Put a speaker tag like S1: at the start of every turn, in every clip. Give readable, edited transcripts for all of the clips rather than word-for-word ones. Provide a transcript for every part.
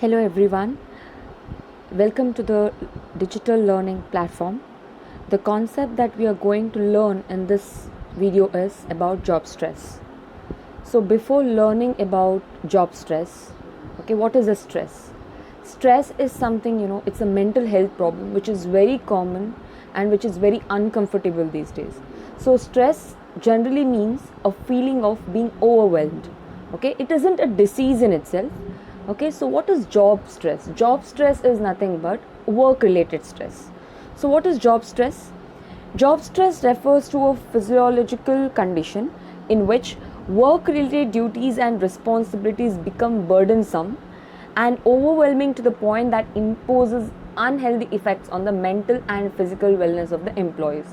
S1: Hello everyone, welcome to the digital learning platform. The concept that we are going to learn in this video is about job stress. So before learning about job stress, what is a stress? Stress is something, it's a mental health problem which is very common and which is very uncomfortable these days. So stress generally means a feeling of being overwhelmed. It isn't a disease in itself. So what is job stress? Job stress is nothing but work related stress. So what is job stress? Job stress refers to a physiological condition in which work related duties and responsibilities become burdensome and overwhelming to the point that imposes unhealthy effects on the mental and physical wellness of the employees.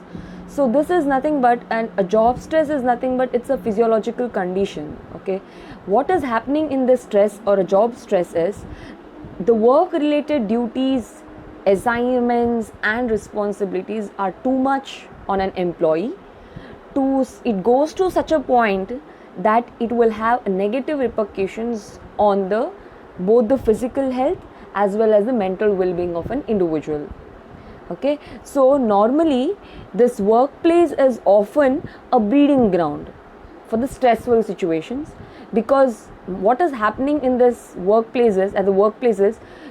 S1: So this is nothing but, and a job stress is nothing but it's a physiological condition. What is happening in this stress or a job stress is the work related duties, assignments and responsibilities are too much on an employee. It goes to such a point that it will have negative repercussions on the both the physical health as well as the mental well-being of an individual. So normally this workplace is often a breeding ground for the stressful situations, because what is happening in this workplaces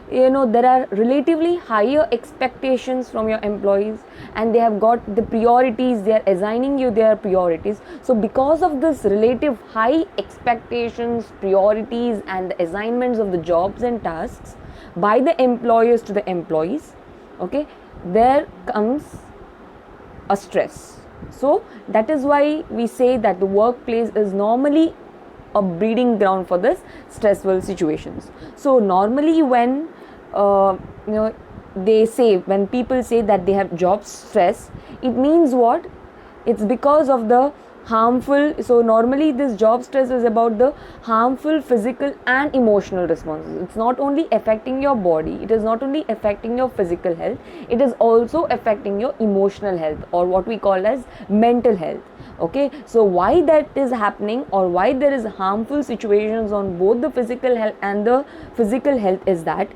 S1: there are relatively higher expectations from your employees, and they have got the priorities, they are assigning you their priorities. So because of this relative high expectations, priorities and the assignments of the jobs and tasks by the employers to the employees, there comes a stress. So that is why we say that the workplace is normally a breeding ground for this stressful situations. So normally when when people say that they have job stress, it means what? It's because of the harmful. So normally this job stress is about the harmful physical and emotional responses. It's not only affecting your body, it is not only affecting your physical health, it is also affecting your emotional health, or what we call as mental health. So why that is happening, or why there is harmful situations on both the physical health and the physical health is that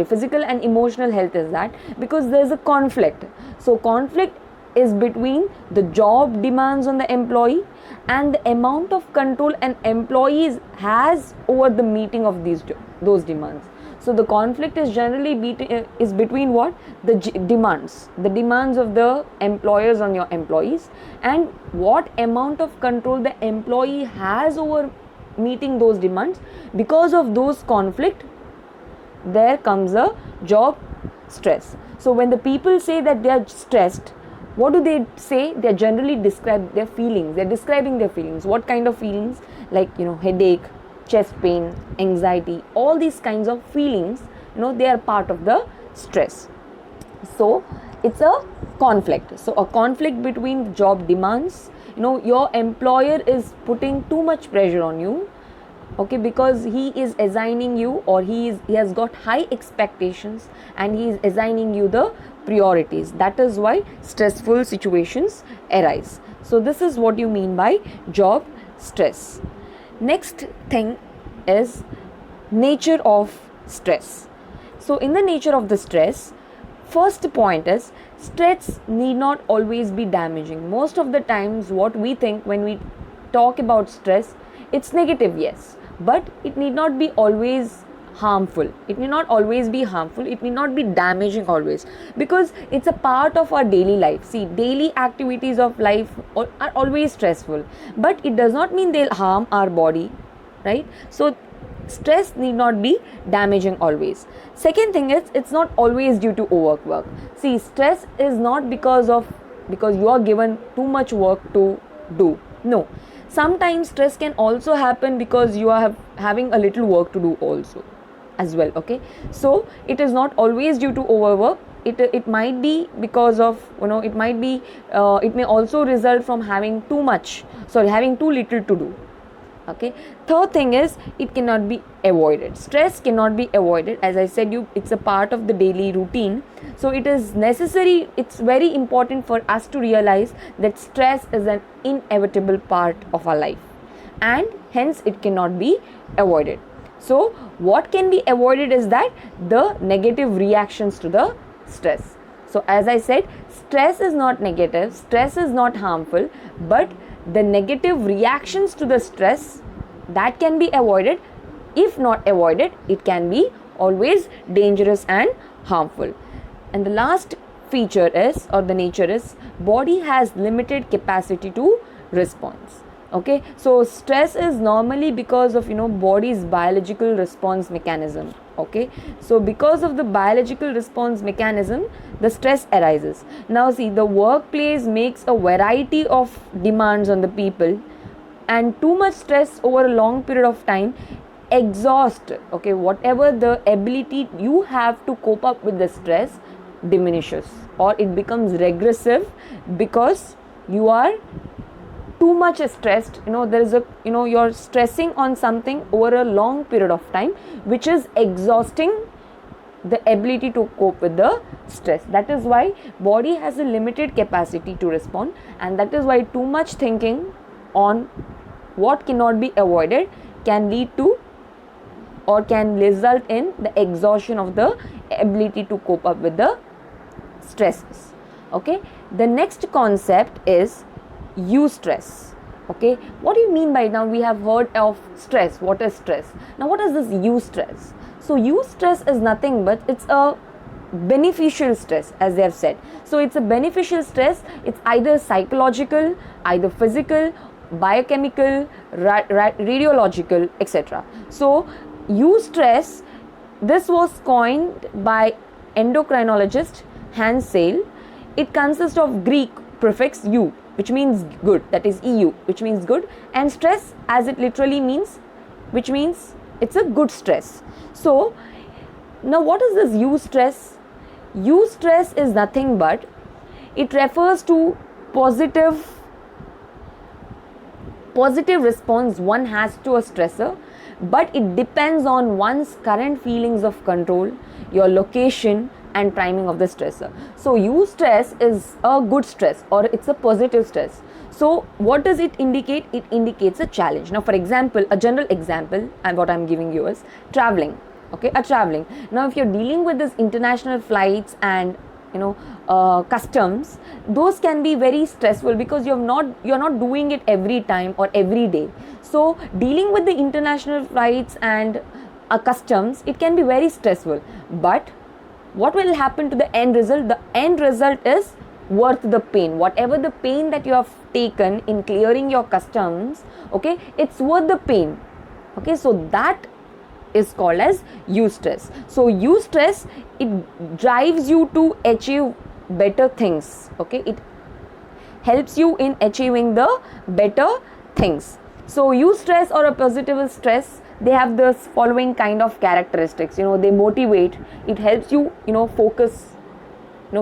S1: physical and emotional health is that because there is a conflict. So conflict is between the job demands on the employee and the amount of control an employee has over the meeting of those demands. So the conflict is generally between what? The demands of the employers on your employees, and what amount of control the employee has over meeting those demands. Because of those conflict, there comes a job stress. So when the people say that they are stressed, what do they say? They generally describe their feelings. They're describing their feelings. What kind of feelings? Like, headache, chest pain, anxiety, all these kinds of feelings, they are part of the stress. So it's a conflict. So a conflict between job demands, your employer is putting too much pressure on you, because he is assigning you, or he has got high expectations and he is assigning you the priorities. That is why stressful situations arise. So this is what you mean by job stress. Next thing is nature of stress. So in the nature of the stress, first point is stress need not always be damaging. Most of the times what we think when we talk about stress, it's negative, yes, but it need not be always harmful. It need not always be harmful. It need not be damaging always, because it's a part of our daily life. See, daily activities of life are always stressful, but it does not mean they'll harm our body, right? So stress need not be damaging always. Second thing is, it's not always due to overwork. See, stress is not because you are given too much work to do. No, sometimes stress can also happen because you are having a little work to do also as well. So it is not always due to overwork. It might be because of, it might be it may also result from having too little to do. Third thing is, it cannot be avoided. Stress cannot be avoided. As I said, it's a part of the daily routine. So it is necessary, it's very important for us to realize that stress is an inevitable part of our life, and hence it cannot be avoided. So what can be avoided is that the negative reactions to the stress. So as I said, stress is not negative, stress is not harmful, but the negative reactions to the stress, that can be avoided. If not avoided, it can be always dangerous and harmful. And the last feature is, or the nature is, body has limited capacity to response. Okay, so stress is normally because of body's biological response mechanism. Okay, so because of the biological response mechanism, the stress arises. Now see, the workplace makes a variety of demands on the people, and too much stress over a long period of time exhaust, okay, whatever the ability you have to cope up with the stress diminishes, or it becomes regressive, because you are too much stressed. There is a you're stressing on something over a long period of time, which is exhausting the ability to cope with the stress. That is why body has a limited capacity to respond, and that is why too much thinking on what cannot be avoided can lead to, or can result in, the exhaustion of the ability to cope up with the stresses. Okay, the next concept is eustress. Okay, what do you mean by, now we have heard of stress, what is stress? Now what is this eustress? So eustress is nothing but it's a beneficial stress, as they have said. So it's a beneficial stress. It's either psychological, either physical, biochemical, radiological, etc. So eustress, this was coined by endocrinologist Hans Sale. It consists of Greek prefix eu, which means good, that is eu, which means good, and stress, as it literally means, which means it's a good stress. So now what is this eustress? Eustress is nothing but, it refers to positive response one has to a stressor, but it depends on one's current feelings of control, your location and timing of the stressor. So eustress is a good stress, or it's a positive stress. So what does it indicate? It indicates a challenge. Now for example, a general example, and what I'm giving you is traveling. Okay, traveling. Now if you're dealing with this international flights and customs, those can be very stressful, because you're not doing it every time or every day. So dealing with the international flights and customs, it can be very stressful. But what will happen to the end result? The end result is worth the pain. Whatever the pain that you have taken in clearing your customs, okay, it's worth the pain. Okay, so that is called as eustress. So eustress, it drives you to achieve better things. Okay, it helps you in achieving the better things. So eustress or a positive stress, they have the following kind of characteristics. They motivate, it helps you focus,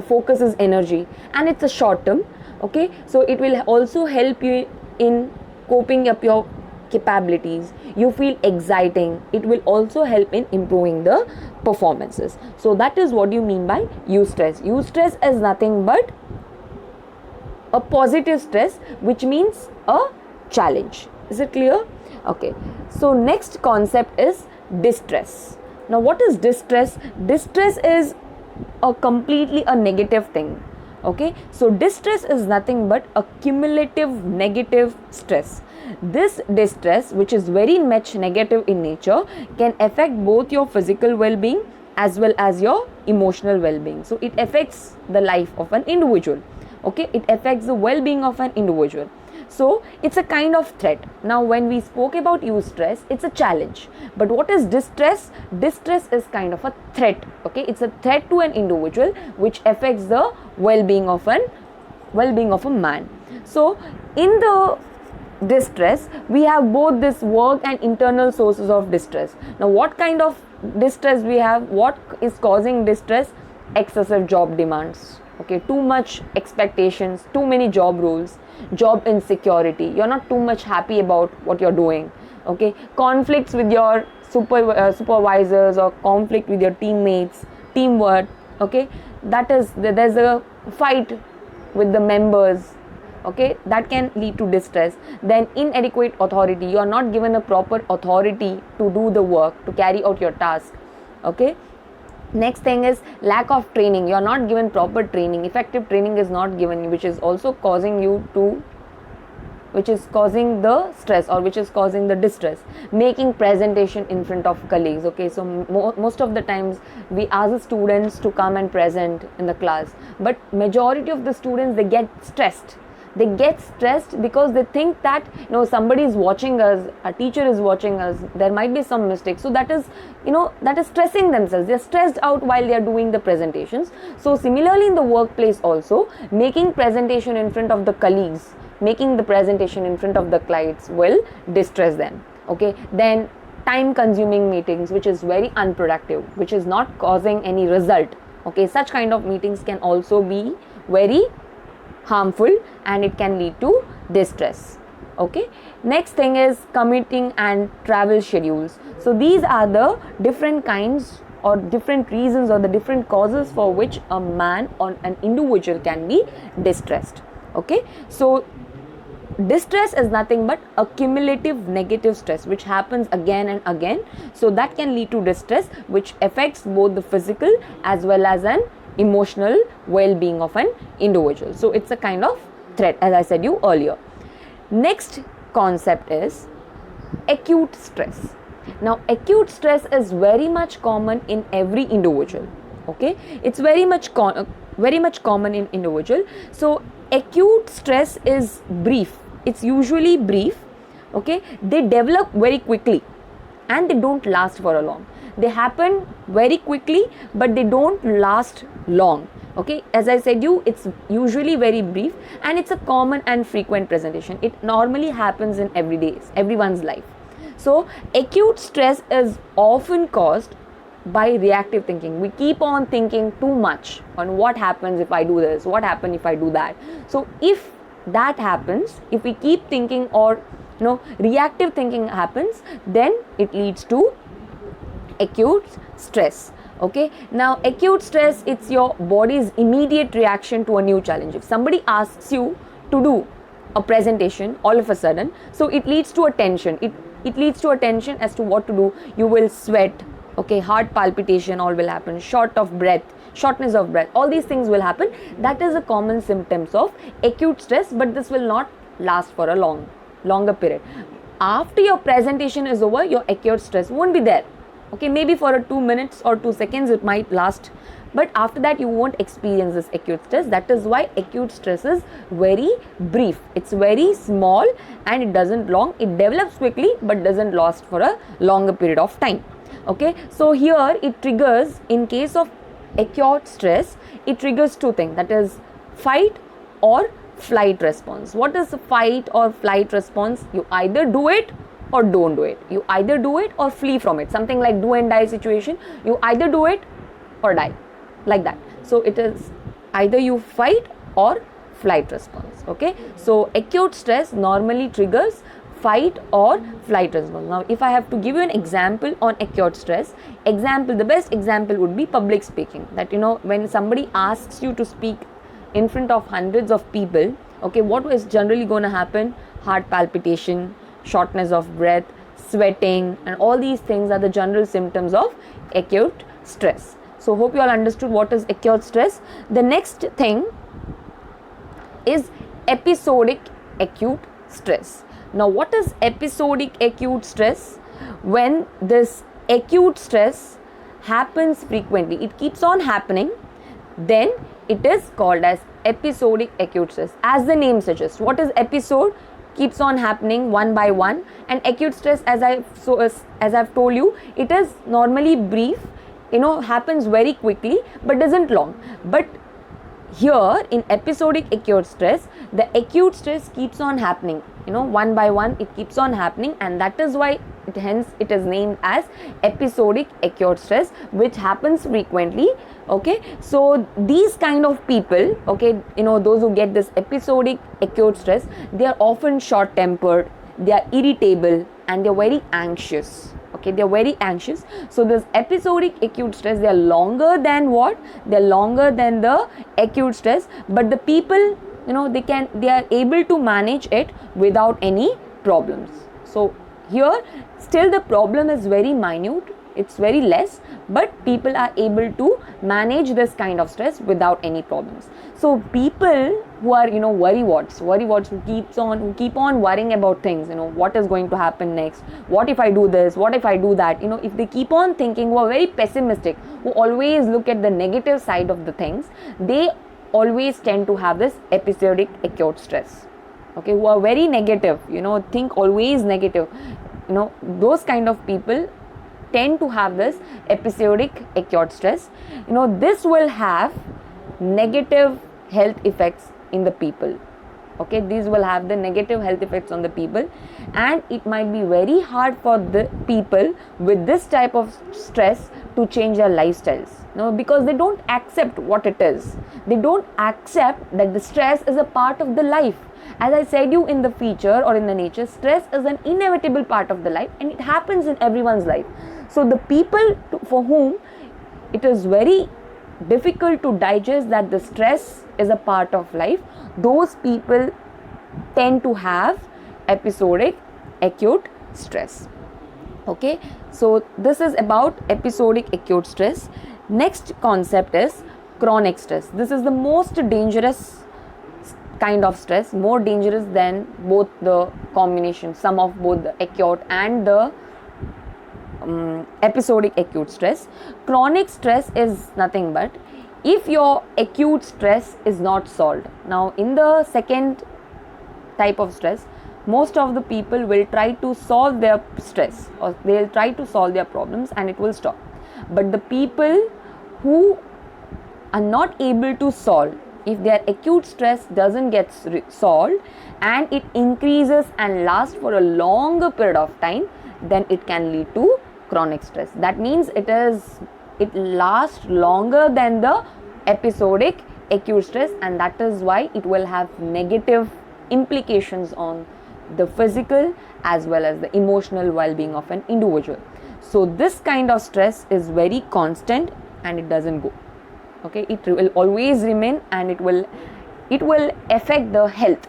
S1: focuses energy, and it's a short term. Okay, so it will also help you in coping up your capabilities. You feel exciting, it will also help in improving the performances. So that is what you mean by eustress. Eustress is nothing but a positive stress, which means a challenge. Is it clear? Okay, so next concept is distress. Now what is distress? Distress is completely a negative thing. Okay, so distress is nothing but a cumulative negative stress. This distress, which is very much negative in nature, can affect both your physical well-being as well as your emotional well-being. So it affects the life of an individual. Okay, it affects the well-being of an individual. So it's a kind of threat. Now when we spoke about eustress, it's a challenge. But what is distress? Distress is kind of a threat. Okay, it's a threat to an individual, which affects the well-being of a man. So in the distress, we have both this work and internal sources of distress. Now what kind of distress we have? What is causing distress? Excessive job demands. Okay, too much expectations, too many job roles, job insecurity, you're not too much happy about what you're doing. Okay, conflicts with your supervisors, or conflict with your teammates, teamwork. Okay, that is, there's a fight with the members. okay, that can lead to distress. Then inadequate authority, you are not given a proper authority to do the work, to carry out your task, okay. Next thing is lack of training, you are not given proper training, effective training is not given, which is also causing you to, which is causing the stress, or which is causing the distress. Making presentation in front of colleagues, okay, so most of the times we ask the students to come and present in the class, but majority of the students, they get stressed. They get stressed because they think that, you know, somebody is watching us, a teacher is watching us, there might be some mistake, so that is, you know, that is stressing themselves. They are stressed out while they are doing the presentations. So similarly in the workplace also, making presentation in front of the colleagues, making the presentation in front of the clients will distress them, okay. Then time consuming meetings, which is very unproductive, which is not causing any result, okay, such kind of meetings can also be very harmful and it can lead to distress, okay. Next thing is commuting and travel schedules. So these are the different kinds or different reasons or the different causes for which a man or an individual can be distressed, okay. So distress is nothing but a cumulative negative stress which happens again and again, so that can lead to distress, which affects both the physical as well as an emotional well-being of an individual. So it's a kind of threat, as I said you earlier. Next concept is acute stress. Now acute stress is very much common in every individual, okay. It's very much common in individual. So acute stress is brief, it's usually brief, okay. They develop very quickly and they don't last for a long. They happen very quickly but they don't last long, okay. As I said you, it's usually very brief and it's a common and frequent presentation. It normally happens in everyone's life. So acute stress is often caused by reactive thinking. We keep on thinking too much on what happens if I do this, what happens if I do that. So if that happens, if we keep thinking, or you know, reactive thinking happens, then it leads to acute stress, okay. Now acute stress, it's your body's immediate reaction to a new challenge. If somebody asks you to do a presentation all of a sudden, so it leads to a tension, it leads to a tension as to what to do. You will sweat, okay, heart palpitation all will happen, shortness of breath, all these things will happen. That is a common symptoms of acute stress, but this will not last for a longer period. After your presentation is over, your acute stress won't be there, okay. Maybe for a 2 minutes or 2 seconds it might last, but after that you won't experience this acute stress. That is why acute stress is very brief, it's very small and it doesn't long, it develops quickly but doesn't last for a longer period of time, okay. So here it triggers, in case of acute stress, it triggers two things, that is fight or flight response. What is fight or flight response? You either do it or don't do it, you either do it or flee from it, something like do and die situation. You either do it or die, like that. So it is either you fight or flight response, okay. So acute stress normally triggers fight or flight response. Now if I have to give you an example on acute stress, the best example would be public speaking. That, you know, when somebody asks you to speak in front of hundreds of people, okay, what is generally going to happen? Heart palpitation, shortness of breath, sweating, and all these things are the general symptoms of acute stress. So hope you all understood what is acute stress. The next thing is episodic acute stress. Now what is episodic acute stress? When this acute stress happens frequently, it keeps on happening, then it is called as episodic acute stress. As the name suggests, what is episode? Keeps on happening one by one. And acute stress, as I've told you, it is normally brief, you know, happens very quickly but doesn't long. But here in episodic acute stress, the acute stress keeps on happening, you know, one by one it keeps on happening, and that is why it is named as episodic acute stress, which happens frequently, okay. So these kind of people, okay, you know, those who get this episodic acute stress, they are often short tempered, they are irritable, and they are very anxious, okay, they are very anxious. So this episodic acute stress, they are longer than what? They are longer than the acute stress, but the people they are able to manage it without any problems. So here still the problem is very minute, it's very less, but people are able to manage this kind of stress without any problems. So people who are worrywarts who keep on worrying about things, what is going to happen next, what if I do this, what if I do that, if they keep on thinking, who are very pessimistic, who always look at the negative side of the things, they always tend to have this episodic acute stress. Okay, who are very negative, think always negative, those kind of people tend to have this episodic acute stress. This will have negative health effects in the people. Okay, these will have the negative health effects on the people, and it might be very hard for the people with this type of stress to change their lifestyles, because they don't accept what it is. They don't accept that the stress is a part of the life. As I said you in the feature or in the nature, stress is an inevitable part of the life, and it happens in everyone's life. So the people for whom it is very difficult to digest that the stress is a part of life, those people tend to have episodic acute stress. Okay, so this is about episodic acute stress. Next concept is chronic stress. This is the most dangerous kind of stress, more dangerous than both the combination, sum of both the acute and the episodic acute stress. Chronic stress is nothing but if your acute stress is not solved. Now in the second type of stress, most of the people will try to solve their stress, or they'll try to solve their problems and it will stop. But the people who are not able to solve, if their acute stress doesn't get solved and it increases and lasts for a longer period of time, then it can lead to chronic stress. That means it lasts longer than the episodic acute stress, and that is why it will have negative implications on the physical as well as the emotional well-being of an individual. So this kind of stress is very constant and it doesn't go. Okay, it will always remain, and it will affect the health,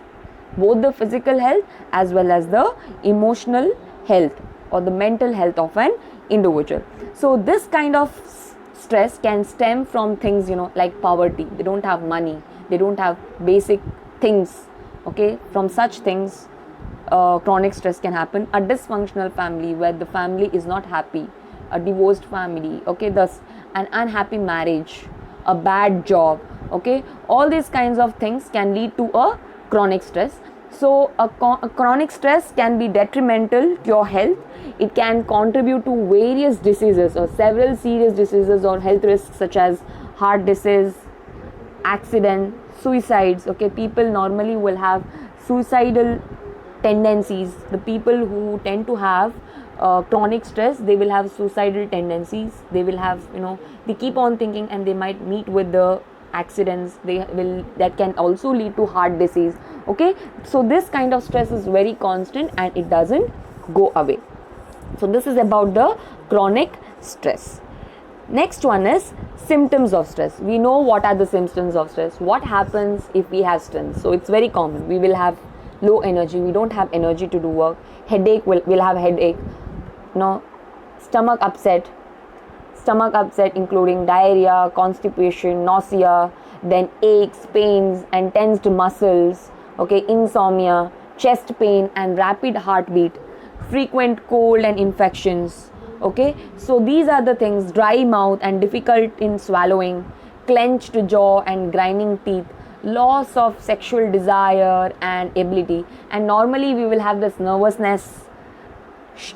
S1: both the physical health as well as the emotional health or the mental health of an individual. So this kind of stress can stem from things like poverty. They don't have money, they don't have basic things. Okay, from such things chronic stress can happen. A dysfunctional family where the family is not happy, a divorced family, okay, thus an unhappy marriage, a bad job, okay, all these kinds of things can lead to a chronic stress. So a chronic stress can be detrimental to your health. It can contribute to various diseases or several serious diseases or health risks such as heart disease, accident, suicides. Okay, people normally will have suicidal tendencies. The people who tend to have chronic stress, they will have suicidal tendencies. They will have, they keep on thinking and they might meet with the accidents. That can also lead to heart disease. Okay, so this kind of stress is very constant and it doesn't go away. So this is about the chronic stress. Next one is symptoms of stress. We know what are the symptoms of stress. What happens if we have stress? So it's very common. We will have low energy. We don't have energy to do work. Headache, we'll have headache. Stomach upset including diarrhea, constipation, nausea, then aches, pains and tensed muscles, okay, insomnia, chest pain and rapid heartbeat, frequent cold and infections. Okay, so these are the things. Dry mouth and difficult in swallowing, clenched jaw and grinding teeth, loss of sexual desire and ability, and normally we will have this nervousness,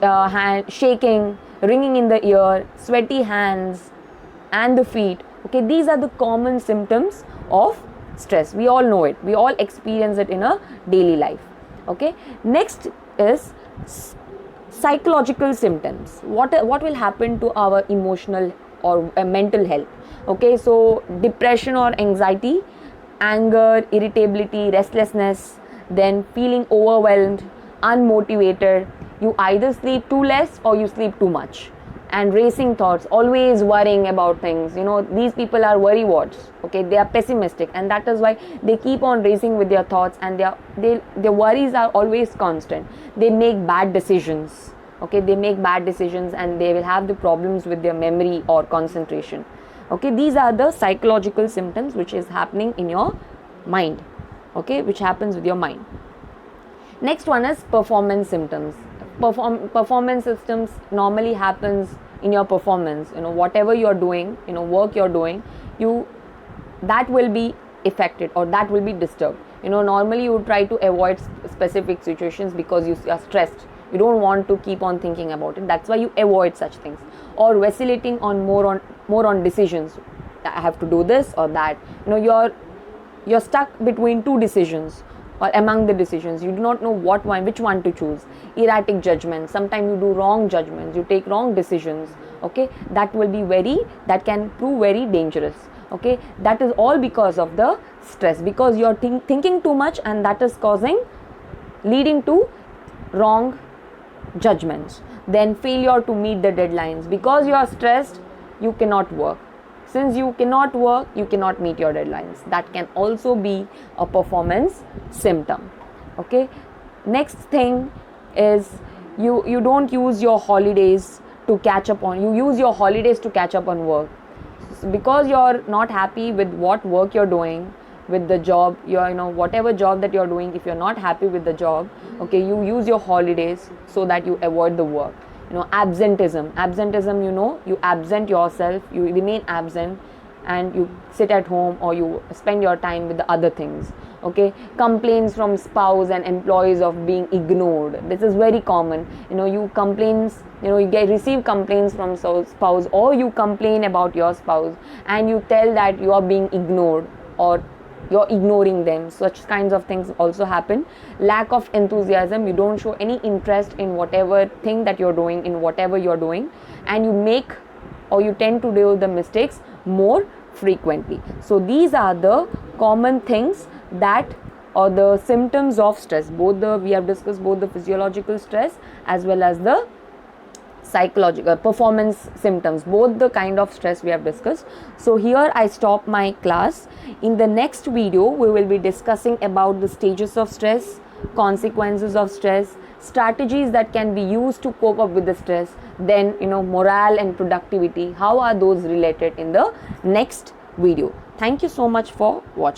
S1: hand shaking, ringing in the ear, sweaty hands and the feet. Okay, these are the common symptoms of stress. We all know it, we all experience it in a daily life. Okay, next is psychological symptoms. What will happen to our emotional or mental health? Okay, so depression or anxiety, anger, irritability, restlessness, then feeling overwhelmed, unmotivated. You either sleep too less or you sleep too much. and racing thoughts, always worrying about things. These people are worrywarts. Okay, they are pessimistic, and that is why they keep on racing with their thoughts, and their worries are always constant. They make bad decisions. Okay, they make bad decisions, and they will have the problems with their memory or concentration. Okay, these are the psychological symptoms which is happening in your mind. Okay, which happens with your mind. Next one is performance symptoms. Performance systems normally happens in your performance. Whatever you're doing, work you're doing, that will be affected, or that will be disturbed. Normally you try to avoid specific situations because you are stressed. You don't want to keep on thinking about it. That's why you avoid such things, or vacillating on more on decisions. I have to do this or that. You're stuck between two decisions, or among the decisions. You do not know which one to choose. Erratic judgment. Sometimes you do wrong judgments. You take wrong decisions. Okay, that can prove very dangerous. Okay, that is all because of the stress, because you're thinking too much, and that is leading to wrong judgments. Then failure to meet the deadlines. Because you are stressed, you cannot work. Since you cannot work, you cannot meet your deadlines. That can also be a performance symptom. Okay, next thing is you don't use your holidays to catch up on. You use your holidays to catch up on work. Because you're not happy with what work you're doing, with the job, whatever job that you're doing, if you're not happy with the job, okay, you use your holidays so that you avoid the work. Absenteeism, you absent yourself, you remain absent, and you sit at home, or you spend your time with the other things. Okay, complaints from spouse and employees of being ignored. This is very common. You receive complaints from spouse, or you complain about your spouse, and you tell that you are being ignored, or you're ignoring them. Such kinds of things also happen. Lack of enthusiasm. You don't show any interest in whatever thing that you're doing, and you tend to do the mistakes more frequently. So these are the common things or the symptoms of stress. We have discussed both the physiological stress as well as the psychological performance symptoms, both the kind of stress we have discussed. So here I stop my class. In the next video, we will be discussing about the stages of stress, consequences of stress, strategies that can be used to cope up with the stress, then morale and productivity, how are those related, in the next video. Thank you so much for watching.